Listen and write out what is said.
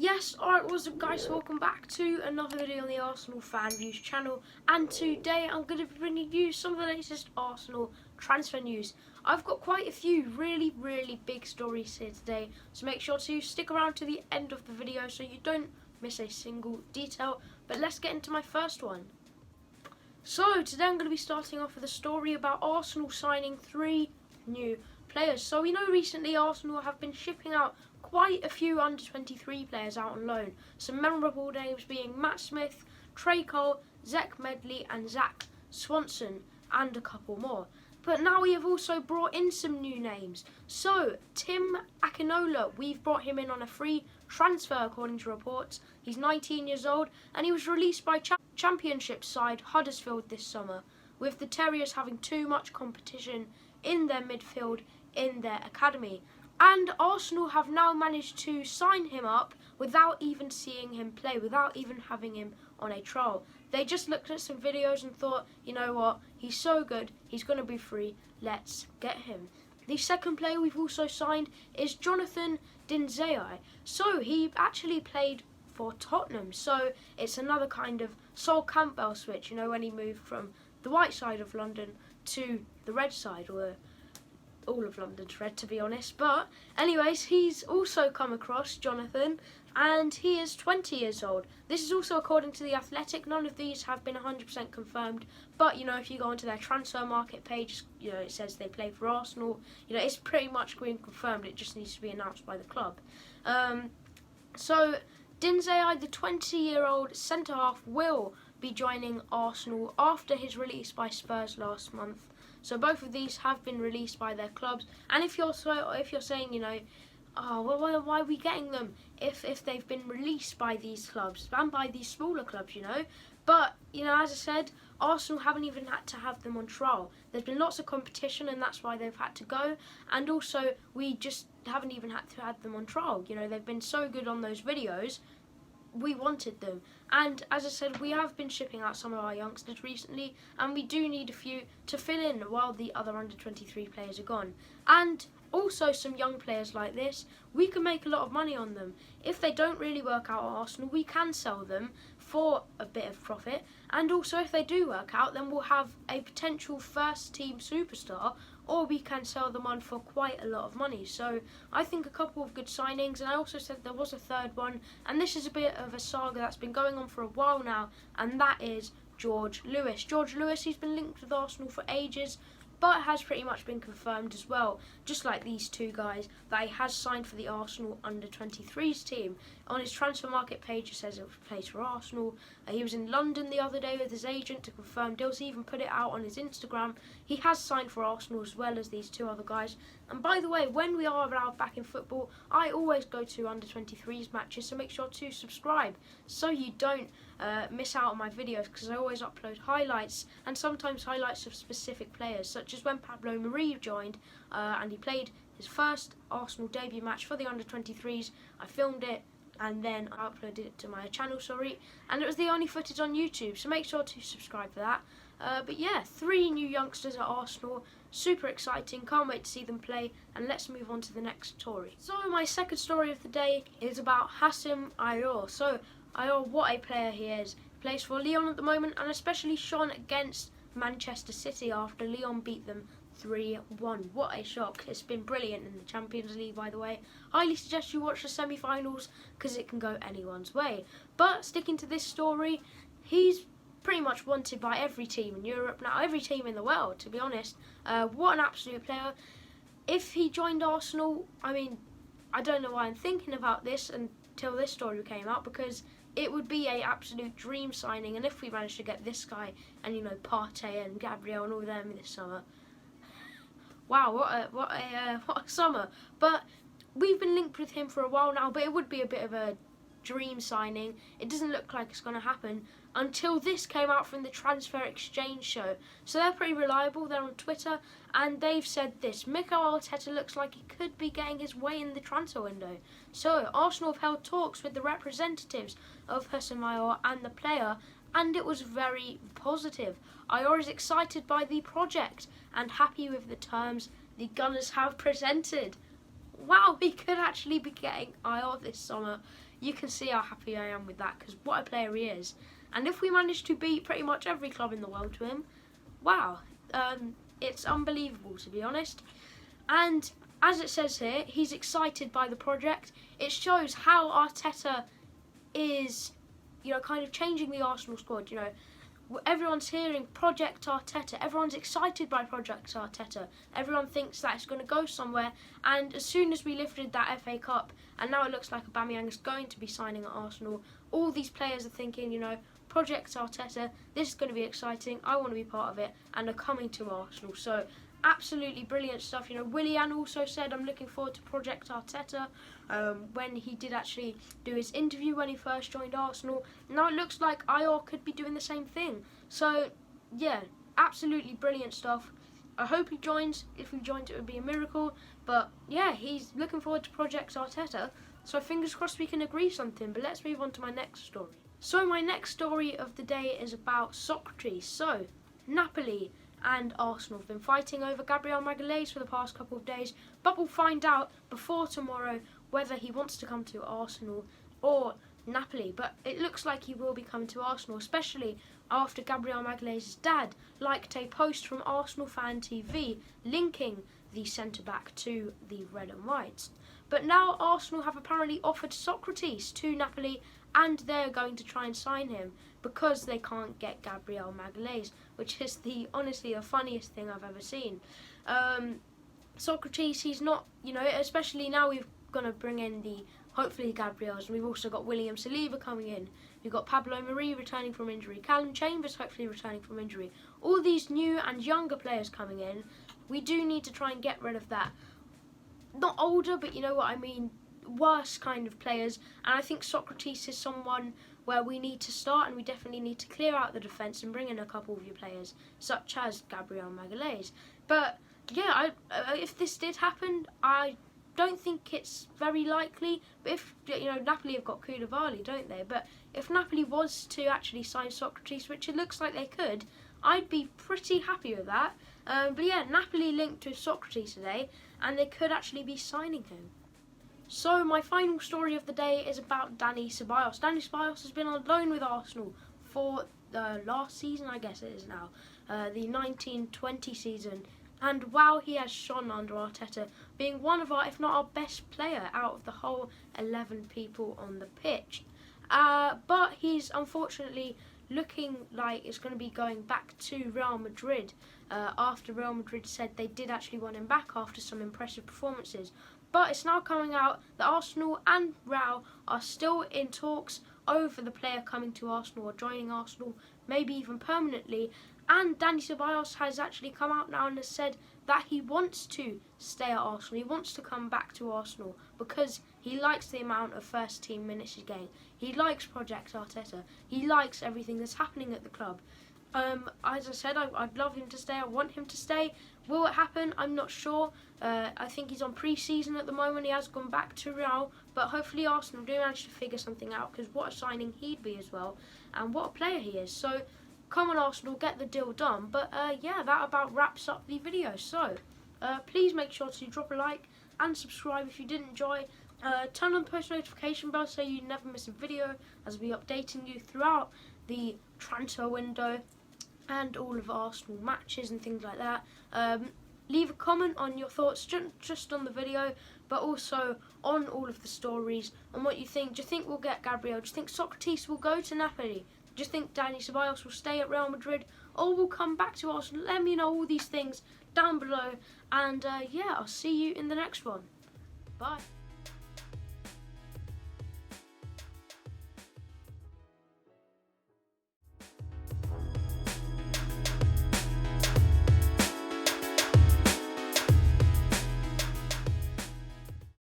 Yes, alright, what's up guys, welcome back to another video on the Arsenal Fan Views channel, and today I'm going to be bringing you some of the latest Arsenal transfer news. I've got quite a few really big stories here today, so make sure to stick around to the end of the video so you don't miss a single detail. But let's get into my first one. So today I'm going to be starting off with a story about Arsenal signing 3 new players. So we know recently Arsenal have been shipping out quite a few under-23 players out on loan. Some memorable names being Matt Smith, Trey Cole, Zach Medley and Zach Swanson, and a couple more. But now we have also brought in some new names. So Tim Akanola, we've brought him in on a free transfer according to reports. He's 19 years old and he was released by Championship side Huddersfield this summer, with the Terriers having too much competition in their midfield in their academy. And Arsenal have now managed to sign him up without even seeing him play, without even having him on a trial. They just looked at some videos and thought, you know what, he's so good, he's going to be free, let's get him. The second player we've also signed is Jonathan Denzel. So he actually played for Tottenham, so it's another kind of Sol Campbell switch, you know, when he moved from the white side of London to the red side, or all of London's red to be honest. But anyways, he's also come across Jonathan and he is 20 years old. This is also according to The Athletic. None of these have been 100% confirmed, but you know, if you go onto their transfer market page, you know, it says they play for Arsenal. You know, it's pretty much been confirmed, it just needs to be announced by the club. So Denzel, the 20-year-old centre-half, will be joining Arsenal after his release by Spurs last month. So both of these have been released by their clubs. And if you're saying, you know, oh, well, why are we getting them if they've been released by these clubs and by these smaller clubs, you know? But, you know, as I said, Arsenal haven't even had to have them on trial. There's been lots of competition and that's why they've had to go. And also, we just haven't even had to have them on trial. You know, they've been so good on those videos, we wanted them. And as I said, we have been shipping out some of our youngsters recently, and we do need a few to fill in while the other under-23 players are gone. And also some young players like this, we can make a lot of money on them. If they don't really work out at Arsenal, we can sell them for a bit of profit. And also if they do work out, then we'll have a potential first team superstar, or we can sell them on for quite a lot of money. So I think a couple of good signings, and I also said there was a third one, and this is a bit of a saga that's been going on for a while now, and that is George Lewis. George Lewis, he's been linked with Arsenal for ages, but has pretty much been confirmed as well, just like these two guys, that he has signed for the Arsenal under-23s team. On his transfer market page it says it plays for Arsenal. He was in London the other day with his agent to confirm deals. He even put it out on his Instagram. He has signed for Arsenal as well as these two other guys. And by the way, when we are allowed back in football, I always go to under-23s matches, so make sure to subscribe so you don't miss out on my videos, because I always upload highlights, and sometimes highlights of specific players, such as when Pablo Mari joined and he played his first Arsenal debut match for the under-23s. I filmed it and then I uploaded it to my channel, and it was the only footage on YouTube, so make sure to subscribe for that. But yeah, 3 new youngsters at Arsenal, super exciting, can't wait to see them play, and let's move on to the next story. So my second story of the day is about Hasim Ayo. So Ayo, what a player he is. He plays for Lyon at the moment, and especially shone against Manchester City after Lyon beat them 3-1. What a shock. It's been brilliant in the Champions League, by the way. Highly suggest you watch the semi-finals, because it can go anyone's way. But sticking to this story, he's pretty much wanted by every team in Europe now, every team in the world, to be honest. What an absolute player. If he joined Arsenal, I mean, I don't know why I'm thinking about this until this story came out, because it would be a absolute dream signing. And if we managed to get this guy and, you know, Partey and Gabriel and all them this summer, wow, what a summer. But we've been linked with him for a while now, but it would be a bit of a dream signing. It doesn't look like it's going to happen until this came out from the Transfer Exchange show. So they're pretty reliable. They're on Twitter, and they've said this: Mikel Arteta looks like he could be getting his way in the transfer window. So Arsenal have held talks with the representatives of Hasim Ayo and the player, and it was very positive. AOUAR is excited by the project and happy with the terms the Gunners have presented. Wow, we could actually be getting AOUAR this summer. You can see how happy I am with that, because what a player he is. And if we manage to beat pretty much every club in the world to him, wow, it's unbelievable, to be honest. And as it says here, he's excited by the project. It shows how Arteta is, kind of changing the Arsenal squad. Everyone's hearing Project Arteta. Everyone's excited by Project Arteta. Everyone thinks that it's going to go somewhere. And as soon as we lifted that FA Cup, and now it looks like Aubameyang is going to be signing at Arsenal, all these players are thinking, Project Arteta, this is going to be exciting. I want to be part of it, and are coming to Arsenal. So absolutely brilliant stuff. Willian also said, I'm looking forward to Project Arteta, when he did actually do his interview when he first joined Arsenal. Now it looks like AOUAR could be doing the same thing. So yeah, absolutely brilliant stuff. I hope he joins. If he joins, it would be a miracle. But yeah, he's looking forward to Project Arteta. So fingers crossed we can agree something. But let's move on to my next story. So my next story of the day is about Socrates. So Napoli and Arsenal have been fighting over Gabriel Magalhaes for the past couple of days, but we'll find out before tomorrow whether he wants to come to Arsenal or Napoli. But it looks like he will be coming to Arsenal, especially after Gabriel Magalhaes' dad liked a post from Arsenal Fan TV linking the centre-back to the red and whites. But now Arsenal have apparently offered Socrates to Napoli, and they're going to try and sign him because they can't get Gabriel Magalhaes, which is honestly the funniest thing I've ever seen. Socrates, he's not, especially now we're going to bring in hopefully Gabriel's, and we've also got William Saliba coming in. We've got Pablo Mari returning from injury, Callum Chambers hopefully returning from injury. All these new and younger players coming in, we do need to try and get rid of that. Not older, but you know what I mean, worse kind of players. And I think Socrates is someone where we need to start, and we definitely need to clear out the defence and bring in a couple of your players, such as Gabriel Magalhaes. But yeah, if this did happen, I don't think it's very likely. But if Napoli have got Koulibaly, don't they? But if Napoli was to actually sign Socrates, which it looks like they could, I'd be pretty happy with that. But yeah, Napoli linked with Socrates today, and they could actually be signing him. So my final story of the day is about Dani Ceballos. Dani Ceballos has been on loan with Arsenal for the last season, I guess it is now, the 1920 season. And wow, he has shone under Arteta, being one of our, if not our best player out of the whole 11 people on the pitch. But he's unfortunately looking like it's going to be going back to Real Madrid, after Real Madrid said they did actually want him back after some impressive performances. But it's now coming out that Arsenal and Real are still in talks over the player coming to Arsenal or joining Arsenal, maybe even permanently. And Dani Ceballos has actually come out now and has said that he wants to stay at Arsenal. He wants to come back to Arsenal because he likes the amount of first team minutes he's getting. He likes Project Arteta. He likes everything that's happening at the club. As I said, I'd love him to stay. I want him to stay. Will it happen? I'm not sure. I think he's on pre-season at the moment. He has gone back to Real, but hopefully Arsenal do manage to figure something out, because what a signing he'd be as well, and what a player he is. So come on Arsenal, get the deal done. But yeah, that about wraps up the video. So please make sure to drop a like and subscribe if you did enjoy. Turn on the post notification bell so you never miss a video, as we'll be updating you throughout the transfer window and all of Arsenal matches and things like that. Leave a comment on your thoughts, just on the video, but also on all of the stories, on what you think. Do you think we'll get Gabriel? Do you think Socrates will go to Napoli? Do you think Dani Ceballos will stay at Real Madrid, or will come back to Arsenal? Let me know all these things down below, and yeah, I'll see you in the next one. Bye.